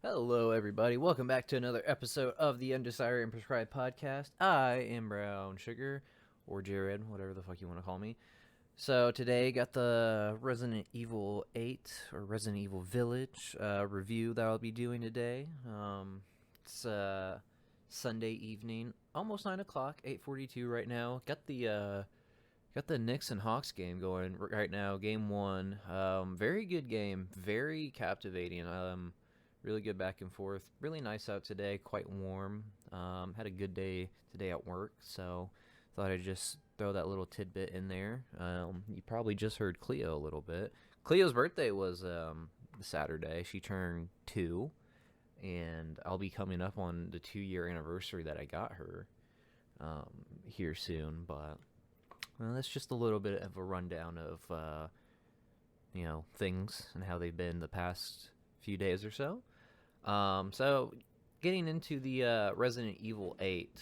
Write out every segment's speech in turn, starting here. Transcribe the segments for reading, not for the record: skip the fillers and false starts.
Hello, everybody. Welcome back to another episode of the Undesired and Prescribed podcast. I am Brown Sugar, or Jared, whatever the fuck you want to call me. So today, got the Resident Evil 8 or Resident Evil Village review that I'll be doing today. It's Sunday evening, almost 9 o'clock, 8:42 right now. Got the Knicks and Hawks game going right now. Game one, very good game, very captivating. Really good back and forth. Really nice out today. Quite warm. Had a good day today at work, so thought I'd just throw that little tidbit in there. You probably just heard Cleo a little bit. Cleo's birthday was Saturday. She turned 2, and I'll be coming up on the 2-year anniversary that I got her here soon. But that's just a little bit of a rundown of things and how they've been the past few days or so. So getting into the Resident Evil 8.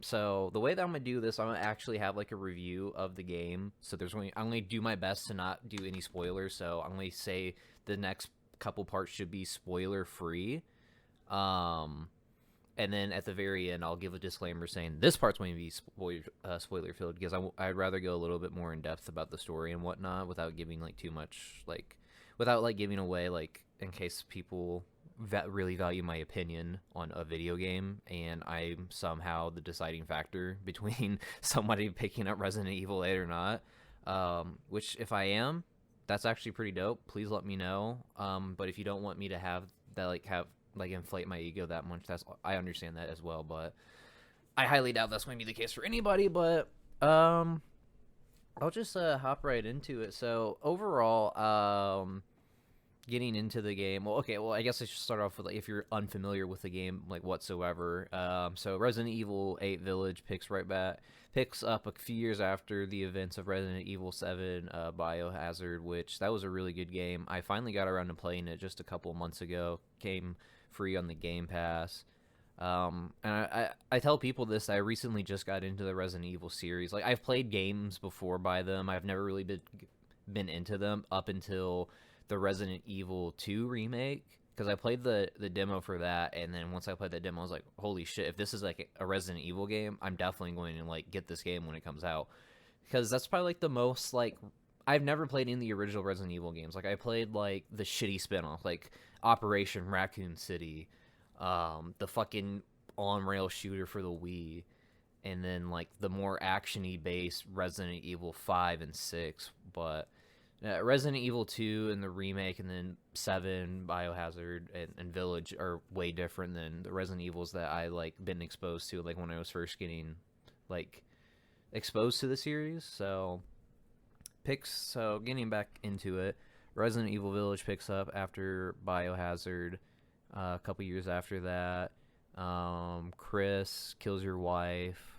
So the way that I'm gonna do this, I'm gonna actually have like a review of the game. So I'm gonna do my best to not do any spoilers. So I'm gonna say the next couple parts should be spoiler free. And then at the very end, I'll give a disclaimer saying this part's going to be spoiler filled because I'd rather go a little bit more in depth about the story and whatnot without giving like too much, without like giving away, like, in case people really value my opinion on a video game and I'm somehow the deciding factor between somebody picking up Resident Evil 8 or not. Which if I am, that's actually pretty dope. Please let me know. But if you don't want me to have that, inflate my ego that much, I understand that as well. But I highly doubt that's going to be the case for anybody. But I'll just hop right into it. So overall, getting into the game. Well, I guess I should start off with, like, if you're unfamiliar with the game, like, whatsoever. So Resident Evil 8 Village picks up a few years after the events of Resident Evil 7 Biohazard, which that was a really good game. I finally got around to playing it just a couple months ago. Came free on the Game Pass. And I tell people this, I recently just got into the Resident Evil series. Like, I've played games before by them. I've never really been into them up until the Resident Evil 2 remake, because I played the demo for that, and then once I played that demo, I was like, holy shit, if this is like a Resident Evil game, I'm definitely going to like get this game when it comes out, because that's probably like the most, like, I've never played any of the original Resident Evil games. Like, I played like the shitty spinoff, like Operation Raccoon City, the fucking on-rail shooter for the Wii, and then like the more actiony based Resident Evil 5 and 6, but Resident Evil 2 and the remake, and then 7, Biohazard, and Village are way different than the Resident Evils that I like been exposed to, like when I was first getting like exposed to the series. So getting back into it, Resident Evil Village picks up after Biohazard. A couple years after that, Chris kills your wife.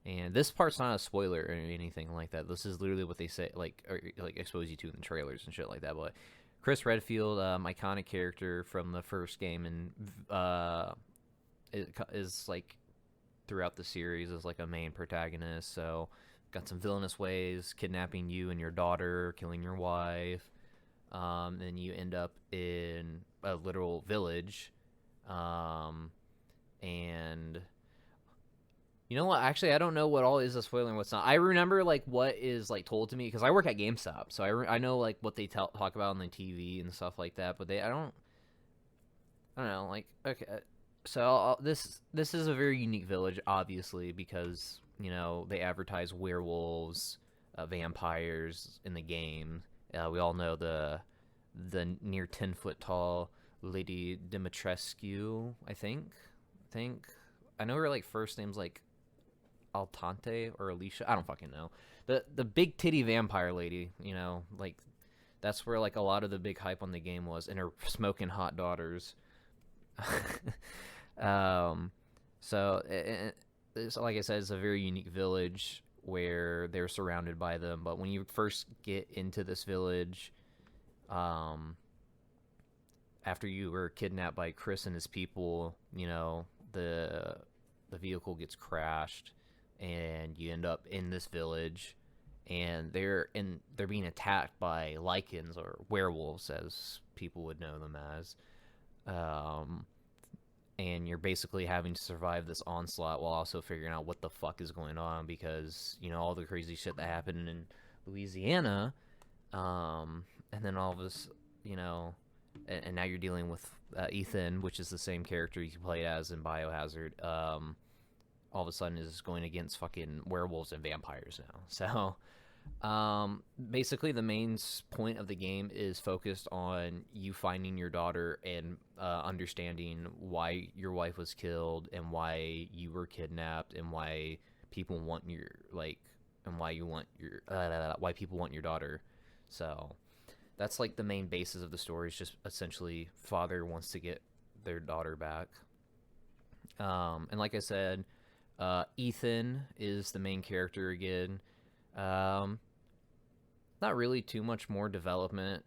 And this part's not a spoiler or anything like that. This is literally what they say, like expose you to in the trailers and shit like that. But Chris Redfield, iconic character from the first game, and is like throughout the series is like a main protagonist. So got some villainous ways, kidnapping you and your daughter, killing your wife. Then you end up in a literal village, and you know what? Actually, I don't know what all is a spoiler and what's not. I remember like what is like told to me because I work at GameStop, so I know like what they talk about on the TV and stuff like that. But I don't know. Like, okay, so this is a very unique village, obviously, because they advertise werewolves, vampires in the game. We all know the near 10-foot tall Lady Dimitrescu. I think I know her like first name's like Altante or Alicia. I don't fucking know. The big titty vampire lady, like that's where like a lot of the big hype on the game was, and her smoking hot daughters. So it's, like I said, it's a very unique village where they're surrounded by them. But when you first get into this village, after you were kidnapped by Chris and his people, the vehicle gets crashed, and you end up in this village, and they're being attacked by lycans, or werewolves as people would know them as. and you're basically having to survive this onslaught while also figuring out what the fuck is going on, because all the crazy shit that happened in Louisiana, and then all of this, and now you're dealing with Ethan, which is the same character you play as in Biohazard. All of a sudden is going against fucking werewolves and vampires now. So basically the main point of the game is focused on you finding your daughter and understanding why your wife was killed and why you were kidnapped and why people want your why people want your daughter. So that's like the main basis of the story, is just essentially father wants to get their daughter back. And like I said, Ethan is the main character again. Not really too much more development.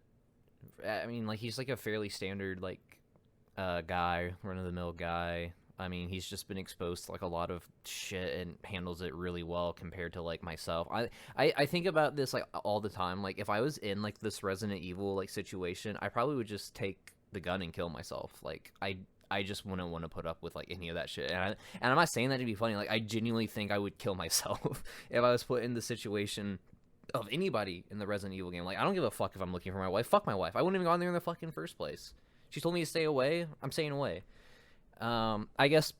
I mean, like, he's like a fairly standard guy, run-of-the-mill guy. I mean, he's just been exposed to like a lot of shit and handles it really well compared to like myself. I think about this like all the time. Like, if I was in like this Resident Evil like situation, I probably would just take the gun and kill myself. Like, I just wouldn't want to put up with like any of that shit. And I'm not saying that to be funny. Like, I genuinely think I would kill myself if I was put in the situation of anybody in the Resident Evil game. Like, I don't give a fuck if I'm looking for my wife. Fuck my wife. I wouldn't even gone there in the fucking first place. She told me to stay away. I'm staying away. I guess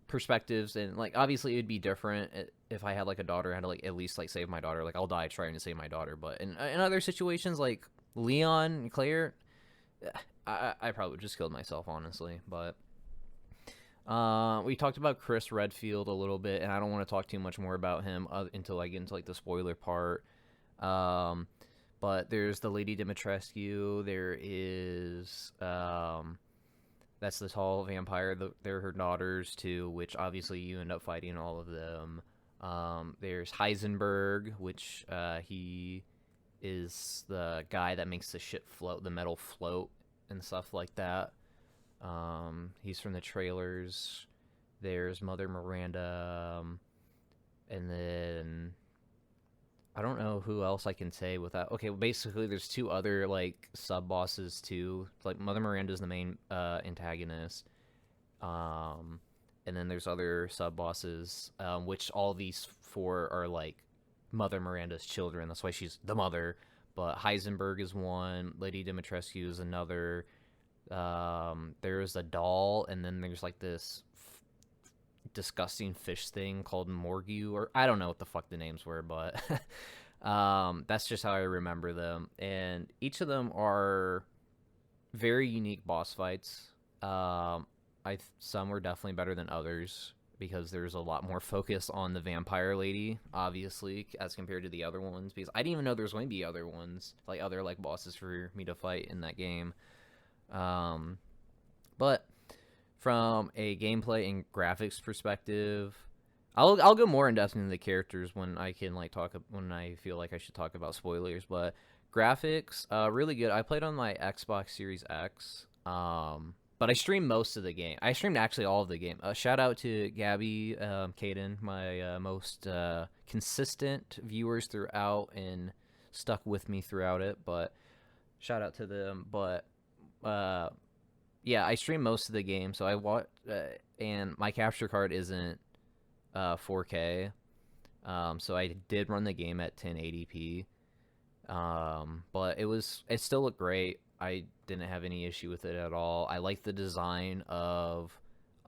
perspectives, and like obviously it would be different if I had like a daughter. I had to like at least like save my daughter. Like, I'll die trying to save my daughter. But in other situations like Leon and Claire, I probably just killed myself, honestly. But we talked about Chris Redfield a little bit, and I don't want to talk too much more about him until I get into like the spoiler part. But there's the Lady Dimitrescu. There is that's the tall vampire. They're her daughters too, which obviously you end up fighting all of them. There's Heisenberg, which he is the guy that makes the shit float, the metal float and stuff like that. He's from the trailers. There's Mother Miranda, and then I don't know who else I can say without. Okay, well, basically there's two other like sub bosses too. Like, Mother Miranda is the main antagonist, and then there's other sub bosses, which all these four are like Mother Miranda's children. That's why she's the mother. But Heisenberg is one. Lady Dimitrescu is another. There's a doll, and then there's like this disgusting fish thing called Morgue, or I don't know what the fuck the names were, but that's just how I remember them. And each of them are very unique boss fights. Some were definitely better than others because there's a lot more focus on the vampire lady, obviously, as compared to the other ones, because I didn't even know there was going to be other ones, like other like bosses for me to fight in that game. But from a gameplay and graphics perspective, I'll go more in depth into the characters when I can like talk, when I feel like I should talk about spoilers. But graphics, really good. I played on my Xbox Series X, but I streamed most of the game. I streamed actually all of the game. Shout out to Gabby, Caden, my most consistent viewers throughout and stuck with me throughout it. But shout out to them. But yeah, I streamed most of the game, so I watched, and my capture card isn't 4K, so I did run the game at 1080p, but it still looked great. I didn't have any issue with it at all. I like the design of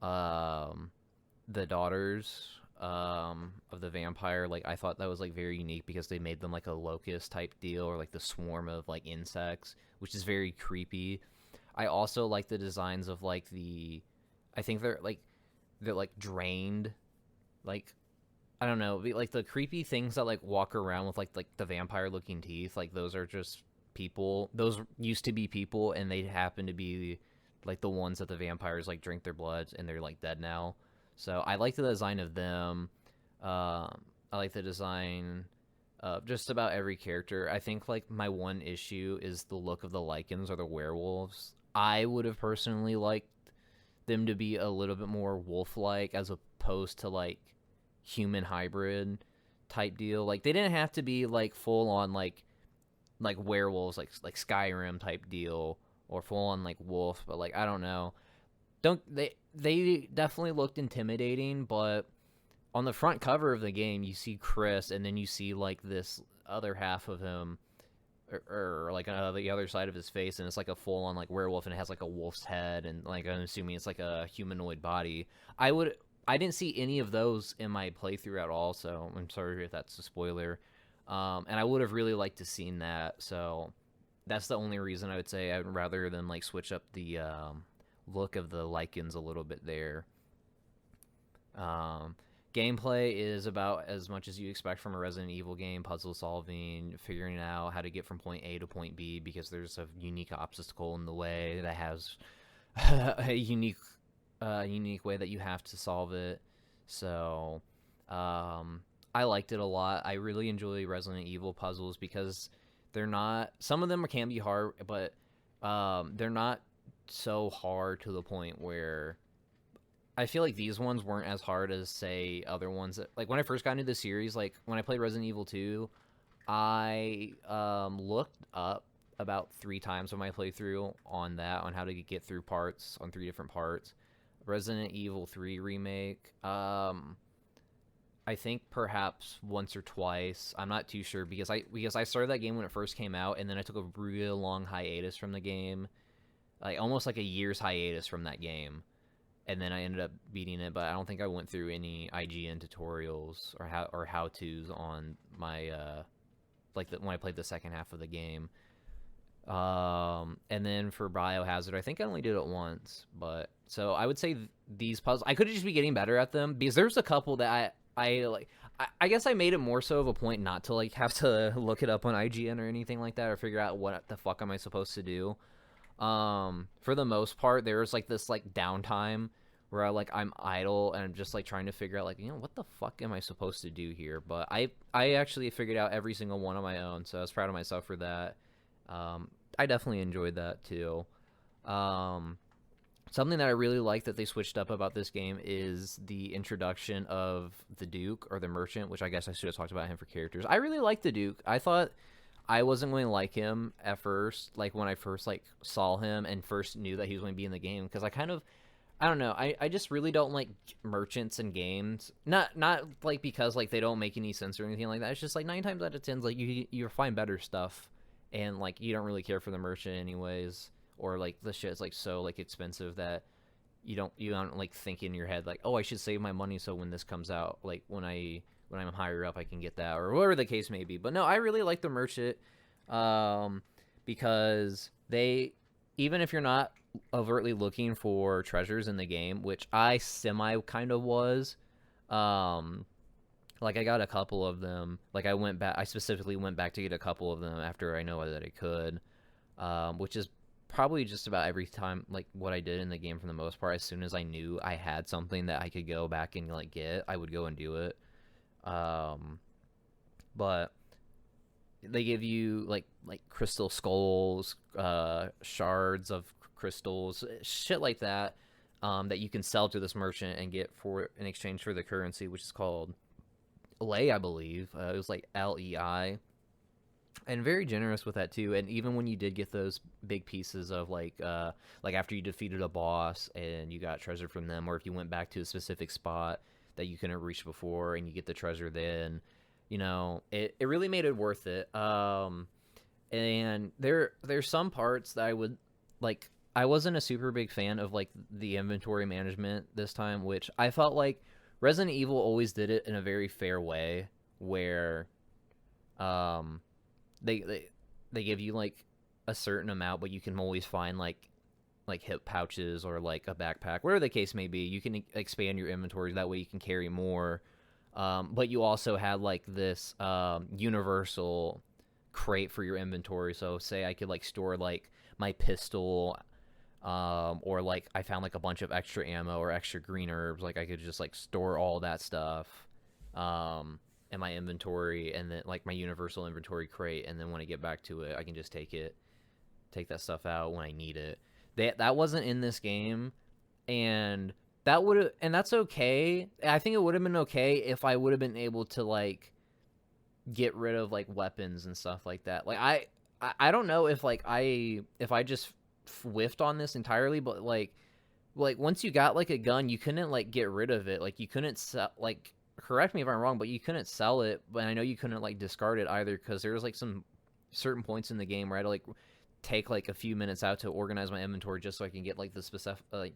the daughters of the vampire. Like, I thought that was like very unique because they made them like a locust type deal, or like the swarm of like insects, which is very creepy. I also like the designs of like I think they're like drained, like, I don't know, like the creepy things that like walk around with like the vampire looking teeth. Like, those are just people. Those used to be people, and they happen to be like the ones that the vampires like drink their blood, and they're like dead now. So I like the design of them. I like the design just about every character. I think like my one issue is the look of the Lycans or the werewolves. I would have personally liked them to be a little bit more wolf-like as opposed to like human hybrid type deal. Like, they didn't have to be like full on like werewolves, like Skyrim type deal, or full on like wolf. But like, I don't know. don't they definitely looked intimidating, but on the front cover of the game, you see Chris, and then you see like this other half of him, or like the other side of his face, and it's like a full on like werewolf, and it has like a wolf's head, and like I'm assuming it's like a humanoid body. I didn't see any of those in my playthrough at all, so I'm sorry if that's a spoiler. And I would have really liked to seen that, so that's the only reason I would say I'd rather than like switch up the look of the lichens a little bit there. Um, Gameplay is about as much as you expect from a Resident Evil game: puzzle solving, figuring out how to get from point A to point B because there's a unique obstacle in the way that has a unique way that you have to solve it. So, I liked it a lot. I really enjoy Resident Evil puzzles because they're not. Some of them can be hard, but they're not so hard to the point where I feel like these ones weren't as hard as, say, other ones. Like, when I first got into the series, like, when I played Resident Evil 2, I looked up about 3 times on my playthrough on how to get through parts, on 3 different parts. Resident Evil 3 Remake, I think perhaps once or twice. I'm not too sure because I started that game when it first came out, and then I took a real long hiatus from the game. Like, almost like a year's hiatus from that game. And then I ended up beating it, but I don't think I went through any IGN tutorials or how tos on my when I played the second half of the game. And then for Biohazard, I think I only did it once. But so I would say these puzzles, I could just be getting better at them because there's a couple that I like. I guess I made it more so of a point not to like have to look it up on IGN or anything like that or figure out what the fuck am I supposed to do. For the most part, there's like this like downtime where I'm idle and I'm just like trying to figure out like, what the fuck am I supposed to do here? But I actually figured out every single one on my own, so I was proud of myself for that. I definitely enjoyed that too. Something that I really like that they switched up about this game is the introduction of the Duke, or the Merchant, which I guess I should have talked about him for characters. I really like the Duke. I thought I wasn't going to like him at first, like when I first like saw him and first knew that he was going to be in the game, because I don't know, I just really don't like merchants in games. Not like because like they don't make any sense or anything like that. It's just like 9 times out of 10 like you find better stuff, and like you don't really care for the merchant anyways, or like the shit is like so like expensive that you don't like think in your head like, oh, I should save my money so when this comes out, like when I'm higher up, I can get that, or whatever the case may be. But no, I really like the merchant, because even if you're not overtly looking for treasures in the game, which I semi kind of was, like I got a couple of them. Like I specifically went back to get a couple of them after I know that I could, which is probably just about every time like what I did in the game for the most part. As soon as I knew I had something that I could go back and like get, I would go and do it. But they give you like crystal skulls, shards of crystals, shit like that, that you can sell to this merchant and get in exchange for the currency, which is called lei, I believe. It was like LEI, and very generous with that too. And even when you did get those big pieces of like after you defeated a boss and you got treasure from them, or if you went back to a specific spot that you couldn't reach before and you get the treasure, then it really made it worth it. And there's some parts that I would like. I wasn't a super big fan of like the inventory management this time, which I felt like Resident Evil always did it in a very fair way, where they give you like a certain amount, but you can always find like hip pouches or like a backpack, whatever the case may be. You can expand your inventory, that way you can carry more. But you also had like this universal crate for your inventory. So say I could like store like my pistol, or like I found like a bunch of extra ammo or extra green herbs, like I could just like store all that stuff in my inventory, and then like my universal inventory crate, and then when I get back to it, I can just take that stuff out when I need it. That wasn't in this game, and that's okay. I think it would have been okay if I would have been able to like get rid of like weapons and stuff like that. Like I don't know if I just whiffed on this entirely, but like like once you got like a gun, you couldn't like get rid of it. Like you couldn't sell like correct me if I'm wrong, but you couldn't sell it. But I know you couldn't like discard it either because there was like some certain points in the game where I had to like take like a few minutes out to organize my inventory just so I can get like the specific like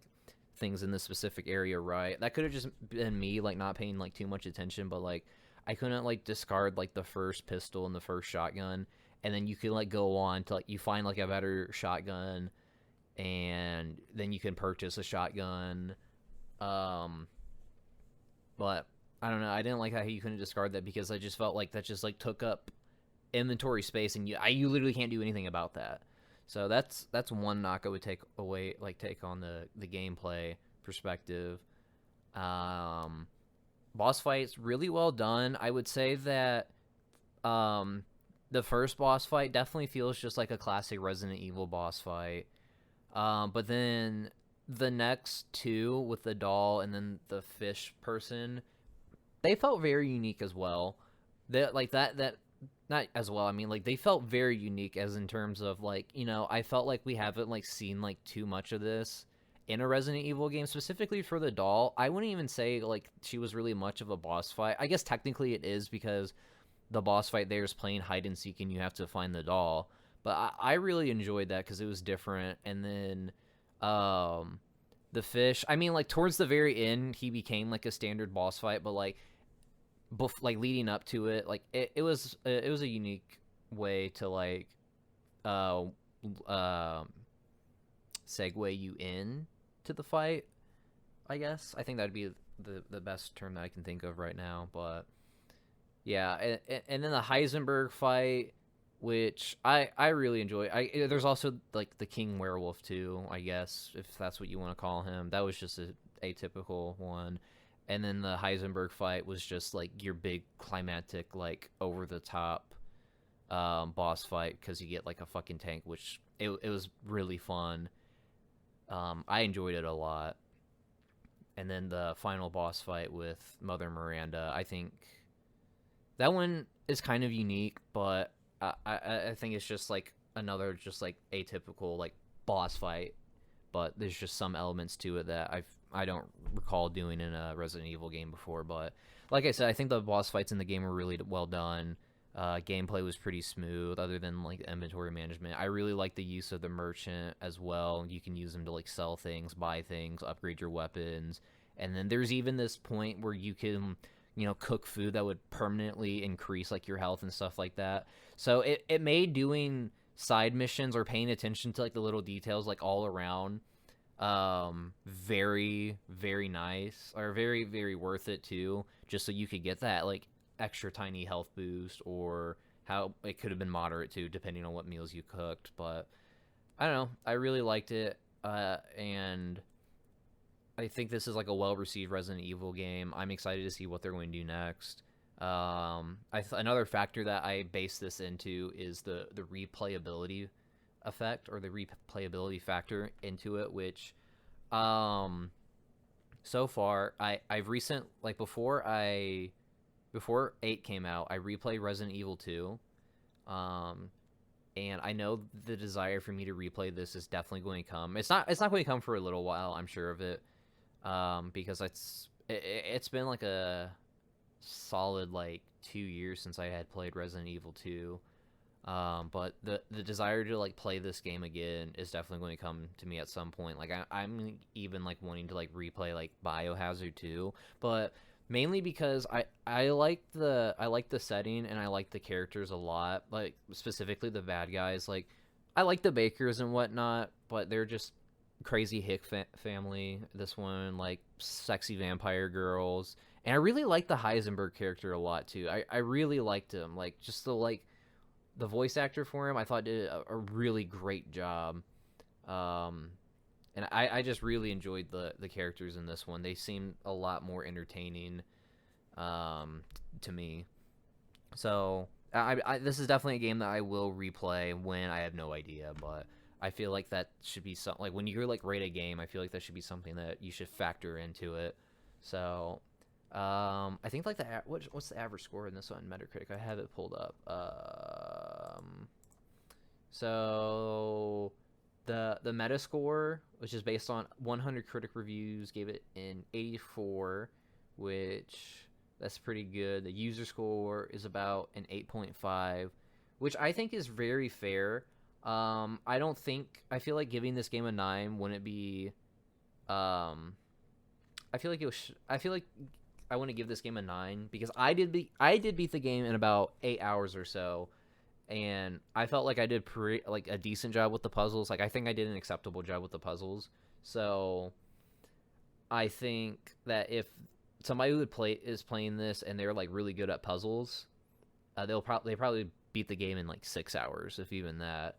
things in the specific area right. That could have just been me like not paying like too much attention, but like I couldn't like discard like the first pistol and the first shotgun, and then you can like go on to like you find like a better shotgun, and then you can purchase a shotgun. Um, but I don't know. I didn't like how you couldn't discard that because I just felt like that just like took up inventory space, and you literally can't do anything about that. So that's one knock I would take away, like take on the gameplay perspective. Um, Boss fights really well done. I would say that um, the first boss fight definitely feels just like a classic Resident Evil boss fight. But then the next two with the doll and then the fish person, they felt very unique as well. That like that not as well. I mean, like they felt very unique as in terms of like I felt like we haven't like seen like too much of this in a Resident Evil game, specifically for the doll. I wouldn't even say like she was really much of a boss fight. I guess technically it is because the boss fight there is playing hide and seek and you have to find the doll. But I really enjoyed that because it was different. And then um, the fish. I mean, like towards the very end, he became like a standard boss fight. But like, like leading up to it, like it was a unique way to like uh, uh, segue you in to the fight. I guess I think that'd be the best term that I can think of right now. But yeah, and then the Heisenberg fight, which I really enjoy. There's also like the King Werewolf too, I guess, if that's what you want to call him. That was just a atypical one. And then the Heisenberg fight was just like your big climactic, like over the top boss fight because you get like a fucking tank, which it was really fun. I enjoyed it a lot. And then the final boss fight with Mother Miranda, I think that one is kind of unique, but I think it's just like another just like atypical like boss fight, but there's just some elements to it that I don't recall doing in a Resident Evil game before. But like I said, I think the boss fights in the game were really well done. Gameplay was pretty smooth, other than like inventory management. I really like the use of the merchant as well. You can use them to like sell things, buy things, upgrade your weapons, and then there's even this point where you can cook food that would permanently increase like your health and stuff like that. So it made doing side missions or paying attention to like the little details like all around very very nice, or very very worth it too, just so you could get that like extra tiny health boost, or how it could have been moderate too depending on what meals you cooked. But I don't know, I really liked it, and I think this is like a well-received Resident Evil game. I'm excited to see what they're going to do next. Another factor that I base this into is the replayability effect, or the replayability factor into it, which so far I've recent like before 8 came out, I replayed Resident Evil 2. And I know the desire for me to replay this is definitely going to come. It's not going to come for a little while, I'm sure of it. Because it's been like a solid like 2 years since I had played Resident Evil 2. But the desire to like play this game again is definitely going to come to me at some point. Like I'm even like wanting to like replay like Biohazard 2, but mainly because I like the setting and I like the characters a lot. Like specifically the bad guys. Like I like the Bakers and whatnot, but they're just crazy hick family. This one, like sexy vampire girls, and I really like the Heisenberg character a lot too. I really liked him. Like just the voice actor for him, I thought did a really great job. And I just really enjoyed the characters in this one. They seemed a lot more entertaining to me. So this is definitely a game that I will replay when I have no idea, but I feel like that should be something, like when you like rate a game, I feel like that should be something that you should factor into it. So I think like what's the average score in this one, Metacritic? I have it pulled up. So the Metascore, which is based on 100 critic reviews, gave it an 84, which that's pretty good. The user score is about an 8.5, which I think is very fair. I feel like giving this game a 9 wouldn't be. I feel like I feel like I want to give this game a 9 because I did beat the game in about 8 hours or so, and I felt like I did like a decent job with the puzzles. Like I think I did an acceptable job with the puzzles. So I think that if somebody who is playing this and they're like really good at puzzles, they probably beat the game in like 6 hours, if even that.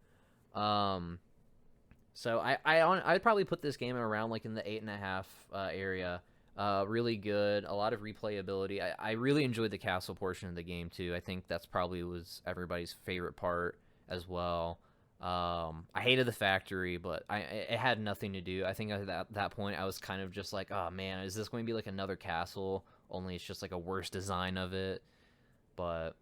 So I'd probably put this game around like in the 8.5 area. Really good, a lot of replayability. I really enjoyed the castle portion of the game too. I think that's probably was everybody's favorite part as well. I hated the factory, but it had nothing to do. I think at that point I was kind of just like, oh man, is this going to be like another castle? Only it's just like a worse design of it. But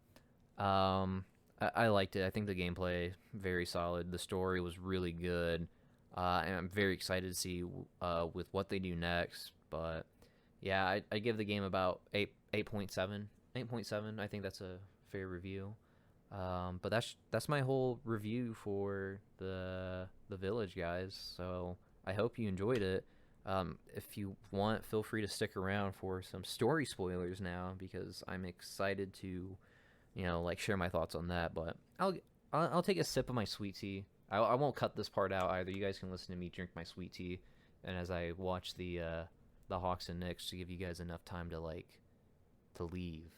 I liked it. I think the gameplay very solid. The story was really good. And I'm very excited to see with what they do next. But yeah, I give the game about 8.7. 8.7. I think that's a fair review. But that's my whole review for the Village, guys. So I hope you enjoyed it. If you want, feel free to stick around for some story spoilers now, because I'm excited to, like share my thoughts on that. But I'll take a sip of my sweet tea. I won't cut this part out either. You guys can listen to me drink my sweet tea, and as I watch the Hawks and Knicks, to give you guys enough time to leave,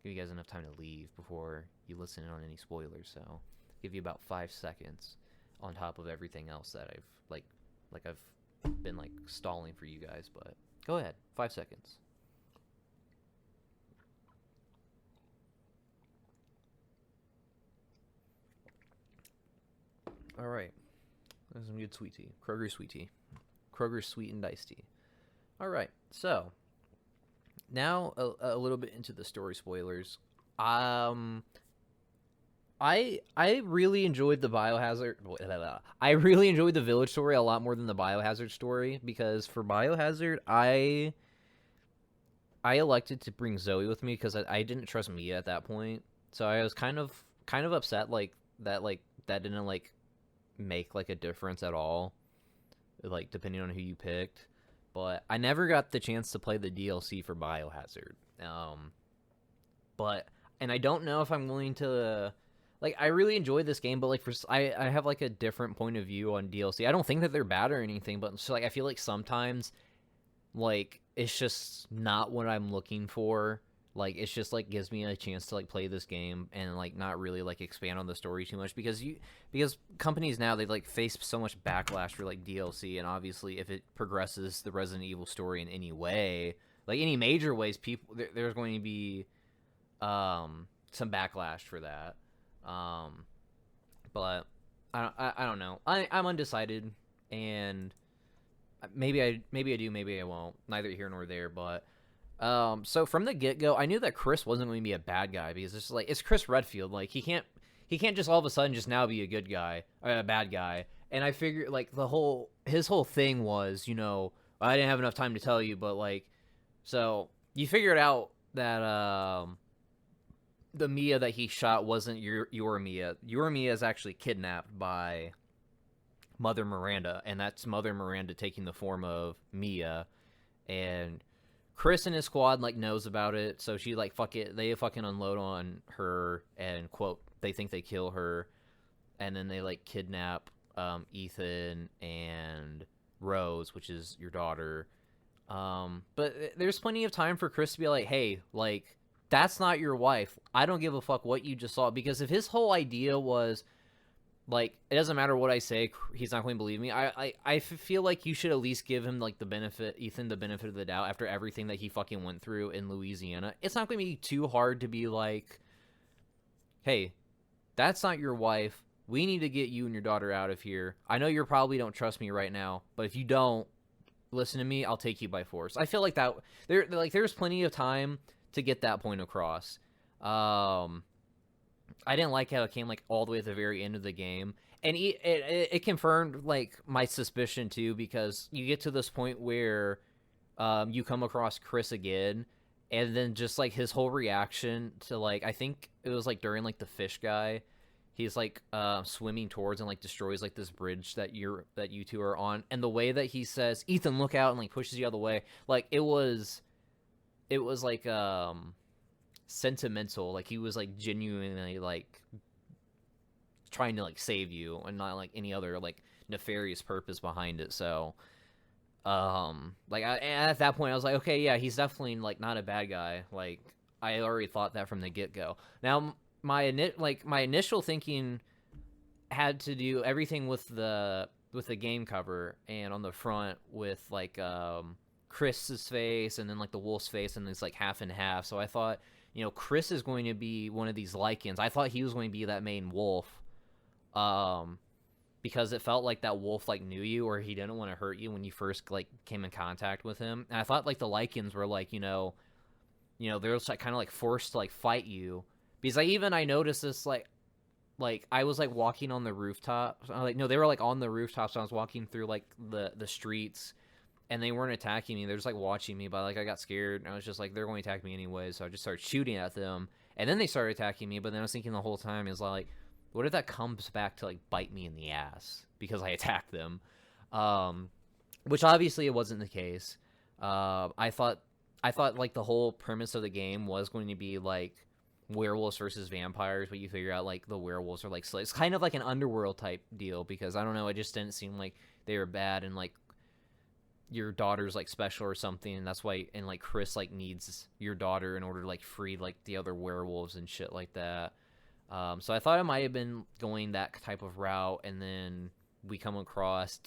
give you guys enough time to leave before you listen in on any spoilers. So give you about 5 seconds on top of everything else that I've been stalling for you guys. But go ahead, 5 seconds. All right, there's some good sweet tea. Kroger's sweet tea. Kroger's sweetened iced tea. All right, so now a little bit into the story spoilers. I really enjoyed the Biohazard. I really enjoyed the Village story a lot more than the Biohazard story, because for Biohazard, I elected to bring Zoe with me because I didn't trust Mia at that point. So I was kind of upset that didn't make a difference at all, depending on who you picked. But I never got the chance to play the DLC for Biohazard. And I don't know if I'm willing to I really enjoyed this game, but I have a different point of view on DLC. I don't think that they're bad or anything, but I feel like sometimes it's just not what I'm looking for. It's just gives me a chance to play this game and not really expand on the story too much, because companies now, they face so much backlash for DLC, and obviously if it progresses the Resident Evil story in any way, any major ways, there's going to be some backlash for that. But I don't know. I'm undecided, and maybe I do, maybe I won't. Neither here nor there, but. So from the get-go, I knew that Chris wasn't going to be a bad guy, because it's Chris Redfield. He can't just all of a sudden just now be a good guy or a bad guy. And I figured his whole thing was, I didn't have enough time to tell you, but so you figured out that the Mia that he shot wasn't your Mia. Your Mia is actually kidnapped by Mother Miranda, and that's Mother Miranda taking the form of Mia, and Chris and his squad knows about it, so she fuck it. They fucking unload on her and quote, they think they kill her, and then they kidnap Ethan and Rose, which is your daughter. But there's plenty of time for Chris to be hey, that's not your wife. I don't give a fuck what you just saw, because if his whole idea was it doesn't matter what I say, he's not going to believe me. I feel like you should at least give him Ethan the benefit of the doubt after everything that he fucking went through in Louisiana. It's not going to be too hard to be hey, that's not your wife. We need to get you and your daughter out of here. I know you probably don't trust me right now, but if you don't listen to me, I'll take you by force. I feel that there's plenty of time to get that point across. I didn't like how it came all the way at the very end of the game. And it confirmed like my suspicion too, because you get to this point where you come across Chris again, and then just like his whole reaction to like, I think it was like during like the fish guy, he's like swimming towards and like destroys like this bridge that you two are on, and the way that he says, "Ethan, look out," and like pushes you out of the way, like it was like sentimental, like he was like genuinely like trying to like save you and not like any other like nefarious purpose behind it. So like at that point I was like, okay, yeah, he's definitely like not a bad guy. Like I already thought that from the get-go. Now my initial thinking had to do everything with the game cover, and on the front with like Chris's face and then like the wolf's face, and it's like half and half. So I thought, Chris is going to be one of these Lycans. I thought he was going to be that main wolf, because it felt like that wolf like knew you, or he didn't want to hurt you when you first like came in contact with him. And I thought like the Lycans were like, they're just like kind of like forced to like fight you, because I noticed this like I was like walking on the rooftop. Like no, they were like on the rooftops. So I was walking through like the streets, and they weren't attacking me. They're just like watching me, but like I got scared, and I was just like, they're going to attack me anyway. So I just started shooting at them, and then they started attacking me. But then I was thinking the whole time is like, what if that comes back to like bite me in the ass because I attacked them? Which obviously it wasn't the case. I thought like the whole premise of the game was going to be like werewolves versus vampires, but you figure out like the werewolves are like slaves. It's kind of like an underworld type deal, because I don't know, it just didn't seem like they were bad, and like your daughter's like special or something, and that's why, and like Chris like needs your daughter in order to like free like the other werewolves and shit like that. So I thought it might have been going that type of route, and then we come across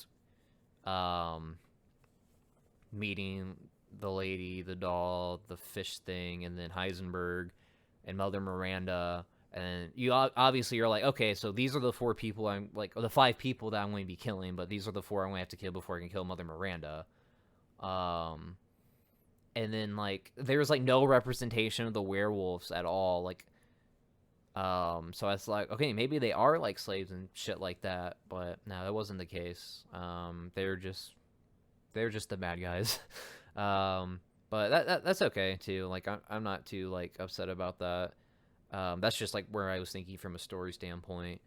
meeting the lady, the doll, the fish thing, and then Heisenberg and Mother Miranda. And you obviously you're like, okay, so these are the 4 people I'm like, or the 5 people that I'm going to be killing, but these are the 4 I'm going to have to kill before I can kill Mother Miranda. And then like there's like no representation of the werewolves at all, like so I was like, okay, maybe they are like slaves and shit like that, but no, that wasn't the case. They're just the bad guys. But that's okay too. Like I'm not too like upset about that. That's just like where I was thinking from a story standpoint.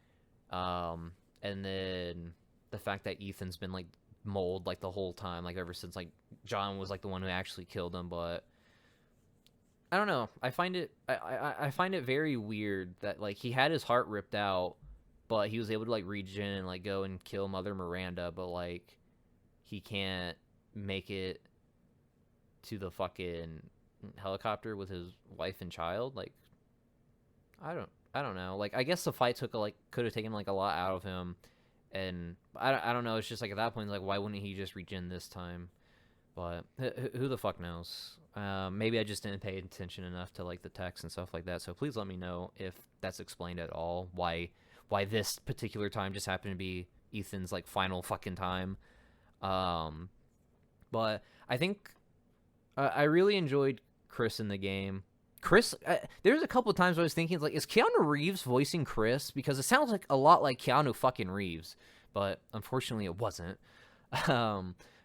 And then the fact that Ethan's been like mold like the whole time, like ever since like John was like the one who actually killed him. But I don't know. I find it very weird that like he had his heart ripped out, but he was able to like regen and like go and kill Mother Miranda, but like he can't make it to the fucking helicopter with his wife and child. Like I don't know. Like I guess the fight could have taken like a lot out of him, and I don't know. It's just like at that point, like why wouldn't he just regen this time? But who the fuck knows? Maybe I just didn't pay attention enough to like the text and stuff like that. So please let me know if that's explained at all. Why this particular time just happened to be Ethan's like final fucking time. But I think I really enjoyed Chris in the game. Chris, there's a couple of times I was thinking like, is Keanu Reeves voicing Chris? Because it sounds like a lot like Keanu fucking Reeves, but unfortunately it wasn't.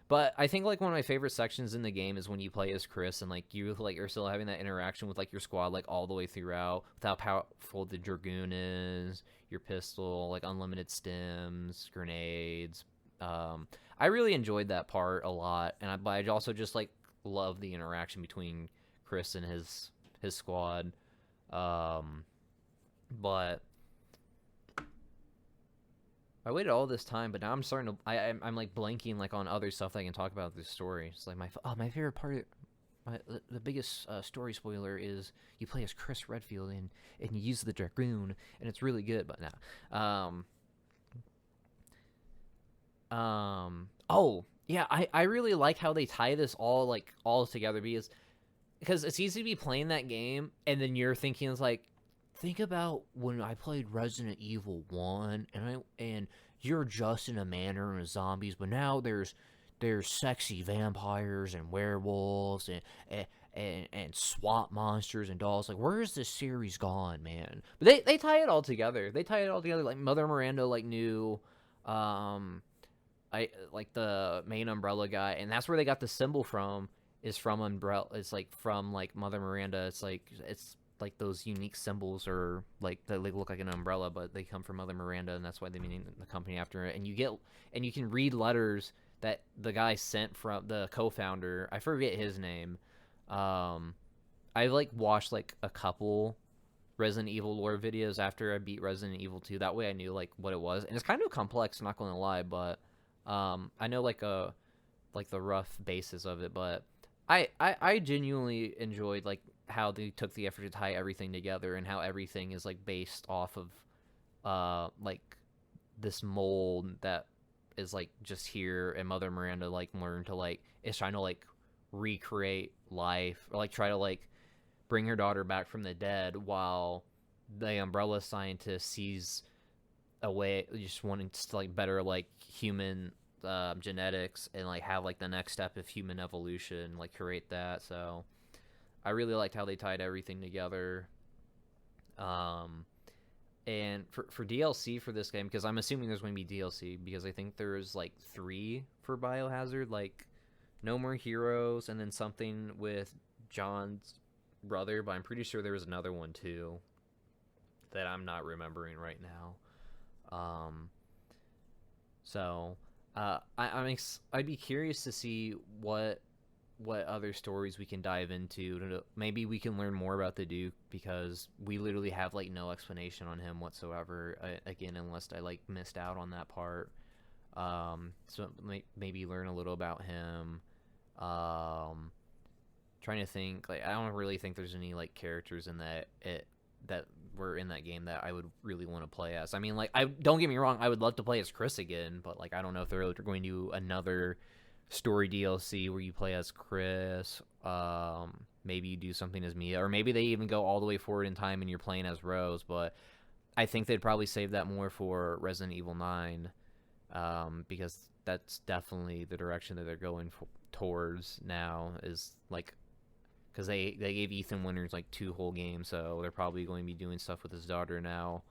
But I think like one of my favorite sections in the game is when you play as Chris, and like you like are still having that interaction with like your squad like all the way throughout, with how powerful the Dragoon is, your pistol, like unlimited stims, grenades. I really enjoyed that part a lot, and I also just like love the interaction between Chris and his squad. But I waited all this time, but now I'm starting to. I'm like blanking like on other stuff that I can talk about this story. It's like my favorite part. The biggest story spoiler is you play as Chris Redfield and you use the Dragoon, and it's really good. But now, oh yeah, I really like how they tie this all together, because it's easy to be playing that game and then you're thinking, it's like, think about when I played Resident Evil 1 and you're just in a manor and zombies, but now there's sexy vampires and werewolves and swamp monsters and dolls. Like, where's this series gone, man? But they tie it all together. They tie it all together. Like Mother Miranda like knew, I like the main Umbrella guy, and that's where they got the symbol from. Is from Umbrella. It's like from like Mother Miranda. It's like those unique symbols, or like that they look like an umbrella, but they come from Mother Miranda, and that's why they named the company after it. And you can read letters that the guy sent from the co-founder. I forget his name. I like watched like a couple Resident Evil lore videos after I beat Resident Evil 2. That way I knew like what it was, and it's kind of complex. Not gonna lie, but I know like the rough basis of it. But I genuinely enjoyed like how they took the effort to tie everything together, and how everything is like based off of like this mold that is like just here, and Mother Miranda like learned to like is trying to like recreate life, or like try to like bring her daughter back from the dead, while the Umbrella scientist sees a way, just wanting to like better like human genetics, and like have like the next step of human evolution, like create that. So I really liked how they tied everything together. And for DLC for this game, because I'm assuming there's going to be DLC, because I think there's like 3 for Biohazard, like No More Heroes, and then something with John's brother, but I'm pretty sure there was another one too that I'm not remembering right now. So I'd be curious to see what other stories we can dive into. Maybe we can learn more about the Duke, because we literally have like no explanation on him whatsoever. Again, unless I like missed out on that part. So maybe learn a little about him. Trying to think, like, I don't really think there's any like characters in that were in that game that I would really want to play as. I mean, like, I don't get me wrong, I would love to play as Chris again, but like I don't know if they're going to do another story DLC where you play as Chris. Maybe you do something as Mia, or maybe they even go all the way forward in time and you're playing as Rose. But I think they'd probably save that more for Resident Evil 9, because that's definitely the direction that they're going towards now. Is like, because they gave Ethan Winters like 2 whole games, so they're probably going to be doing stuff with his daughter now.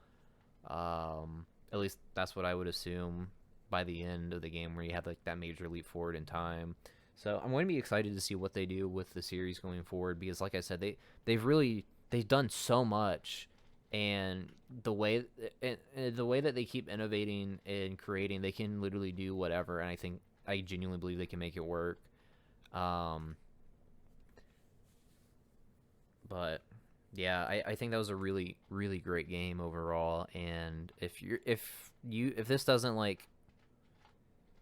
At least that's what I would assume by the end of the game, where you have like that major leap forward in time. So I'm going to be excited to see what they do with the series going forward, because like I said, they've done so much, and the way that they keep innovating and creating, they can literally do whatever, and I genuinely believe they can make it work. But yeah, I think that was a really, really great game overall. And if this doesn't like,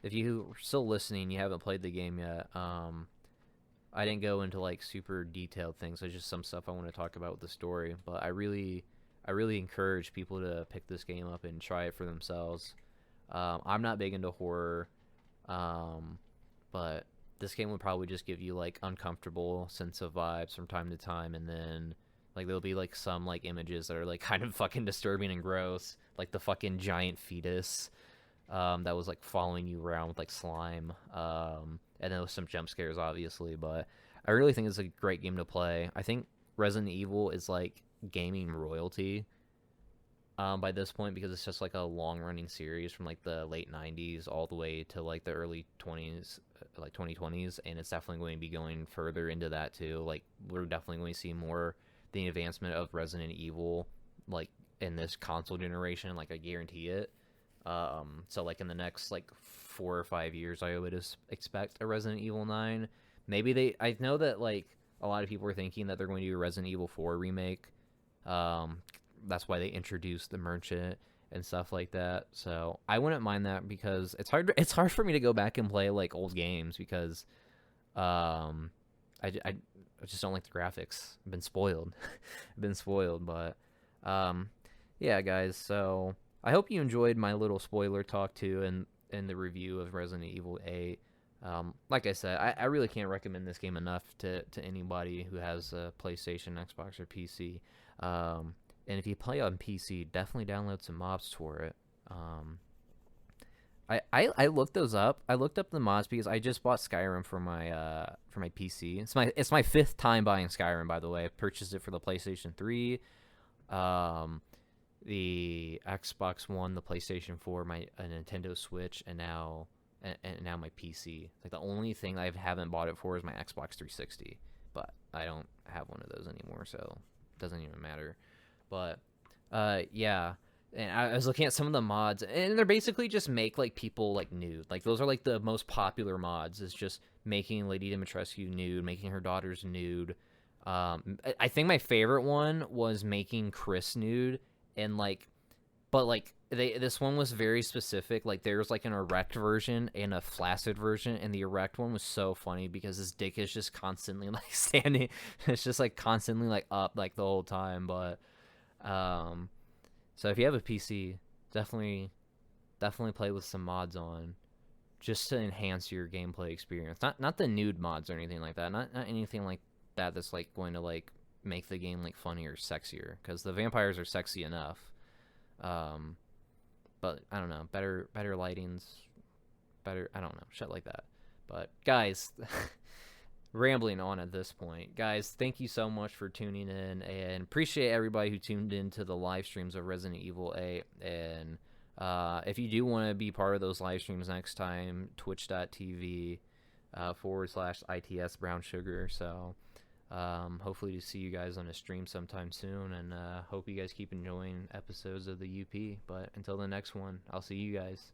if you're still listening, you haven't played the game yet, I didn't go into like super detailed things. There's just some stuff I want to talk about with the story. But I really encourage people to pick this game up and try it for themselves. I'm not big into horror, but this game would probably just give you like uncomfortable sense of vibes from time to time, and then like there'll be like some like images that are like kind of fucking disturbing and gross, like the fucking giant fetus that was like following you around with like slime, and there was some jump scares obviously. But I really think it's a great game to play. I think Resident Evil is like gaming royalty by this point, because it's just like a long running series from like the late 90s all the way to like the early 20s, like 2020s, and it's definitely going to be going further into that too. Like, we're definitely going to see more the advancement of Resident Evil like in this console generation, like I guarantee it. So like in the next like 4 or 5 years, I would expect a Resident Evil 9. Maybe I know that like a lot of people are thinking that they're going to do a Resident Evil 4 remake. That's why they introduced the merchant and stuff like that. So I wouldn't mind that, because it's hard for me to go back and play like old games, because I just don't like the graphics. I've been spoiled. But yeah, guys, so I hope you enjoyed my little spoiler talk too, and the review of Resident Evil 8. Like I said, I really can't recommend this game enough to anybody who has a PlayStation, Xbox, or PC. And if you play on PC, definitely download some mods for it. I looked those up. I looked up the mods because I just bought Skyrim for my PC. It's my fifth time buying Skyrim, by the way. I purchased it for the PlayStation 3, um, the Xbox One, the PlayStation 4, my a Nintendo Switch, and now my PC. Like the only thing I haven't bought it for is my Xbox 360, but I don't have one of those anymore, so it doesn't even matter. But yeah. And I was looking at some of the mods, and they're basically just make like people like nude. Like those are like the most popular mods. Is just making Lady Dimitrescu nude, making her daughters nude. I think my favorite one was making Chris nude, and like, but like this one was very specific. Like there's like an erect version and a flaccid version, and the erect one was so funny because his dick is just constantly like standing. It's just like constantly like up like the whole time, but um. So if you have a PC, definitely play with some mods on, just to enhance your gameplay experience. Not the nude mods or anything like that. Not anything like that that's like going to like make the game like funnier, sexier. Because the vampires are sexy enough. Um, but I don't know, better lightings, better, I don't know, shit like that. But guys, rambling on at this point. Guys, thank you so much for tuning in, and appreciate everybody who tuned into the live streams of Resident Evil 8. And if you do want to be part of those live streams next time, twitch.tv /ITS Brown Sugar. So hopefully to see you guys on a stream sometime soon, and hope you guys keep enjoying episodes of the UP. But until the next one, I'll see you guys.